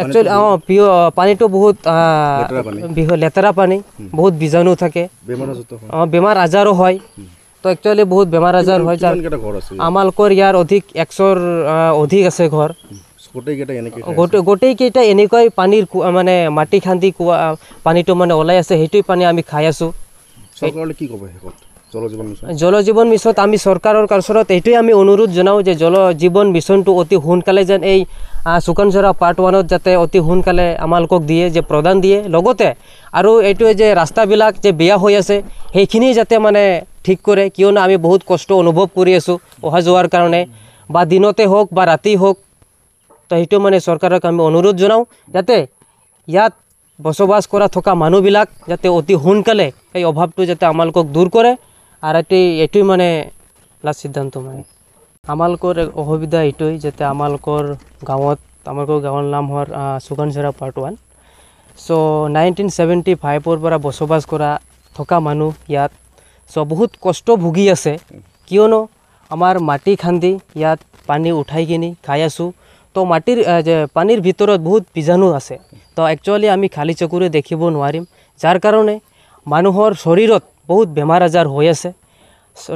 Actually পানীটো বহুত লেতেৰা পানী, বহুত বীজাণু থাকে, বেমাৰ আজাৰো হয়। তো একচুৱেলি বহুত বেমাৰ আজাৰ হয়। আমালোকৰ ইয়াৰ অধিক 100ৰ অধিক আছে ঘৰ। গোটেইকেইটা এনেকুৱাই পানীৰ মানে মাটি খান্দি পানীটো মানে ওলাই আছে, সেইটোৱে পানী আমি খাই আছোঁ। জল জীৱন মিছনত আমি চৰকাৰৰ ওচৰত এইটোৱে আমি অনুৰোধ জনাওঁ যে জল জীৱন মিছনটো অতি সোনকালে যেন এই শুকানঝৰা পাৰ্ট 1ত যাতে অতি সোনকালে আমালোকক দিয়ে, যে প্ৰদান দিয়ে। লগতে আৰু এইটোৱে যে ৰাস্তাবিলাক যে বেয়া হৈ আছে সেইখিনি যাতে মানে ঠিক কৰে, কিয়নো আমি বহুত কষ্ট অনুভৱ কৰি আছোঁ অহা যোৱাৰ কাৰণে, বা দিনতে হওক বা ৰাতি হওক। তো সেইটো মানে চৰকাৰক আমি অনুৰোধ জনাওঁ যাতে ইয়াত বসবাস কৰা থকা মানুহবিলাক যাতে অতি সোনকালে এই অভাৱটো যাতে আমালোকক দূৰ কৰে। আৰু এইটোৱে মানে লাষ্ট সিদ্ধান্ত মানে আমালোকৰ অসুবিধা এইটোৱেই, যাতে আমালোকৰ গাঁৱৰ নাম হোৱাৰ শুকানঝৰা পাৰ্ট 1। চ' 1975ৰ পৰা বসবাস কৰা থকা মানুহ ইয়াত বহুত কষ্ট ভুগি আছে, কিয়নো আমাৰ মাটি খান্দি ইয়াত পানী উঠাই কিনি খাই আছোঁ। তো পানীৰ ভিতৰত বহুত বীজাণু আছে। তো একচুৱেলি আমি খালী চকুৰে দেখিব নোৱাৰিম, যাৰ কাৰণে মানুহৰ শৰীৰত বহুত বেমাৰ আজাৰ হৈ আছে।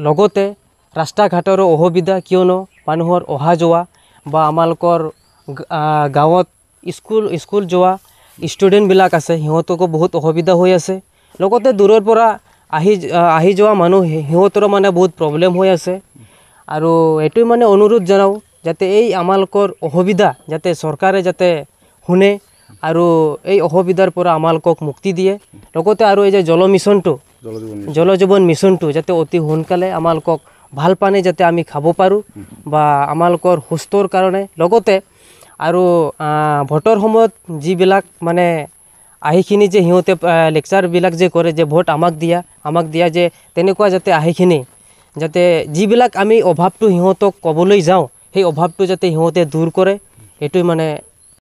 লগতে ৰাস্তা ঘাটৰো অসুবিধা, কিয়নো মানুহৰ অহা যোৱা বা আমালোকৰ গাঁৱত স্কুল যোৱা ষ্টুডেণ্টবিলাক আছে, সিহঁতকো বহুত অসুবিধা হৈ আছে। লগতে দূৰৰ পৰা আহি যোৱা মানুহ, সিহঁতৰো মানে বহুত প্ৰব্লেম হৈ আছে। আৰু এইটোৱে মানে অনুৰোধ জনাওঁ যাতে এই আমালোকৰ অসুবিধা যাতে চৰকাৰে যাতে শুনে আৰু এই অসুবিধাৰ পৰা আমালোকক মুক্তি দিয়ে। লগতে আৰু এই যে জল জীৱন মিছনটো যাতে অতি সোনকালে আমালোকক ভাল পানী যাতে আমি খাব পাৰোঁ, বা আমালোকৰ সুস্থৰ কাৰণে। লগতে আৰু ভোটৰ সময়ত যিবিলাক মানে আহিখিনি যে সিহঁতে লেকচাৰবিলাক যে কৰে যে ভোট আমাক দিয়া যে তেনেকুৱা যাতে আহিখিনি যাতে যিবিলাক আমি অভাৱটো সিহঁতক ক'বলৈ যাওঁ, সেই অভাৱটো যাতে সিহঁতে দূৰ কৰে, এইটোৱে মানে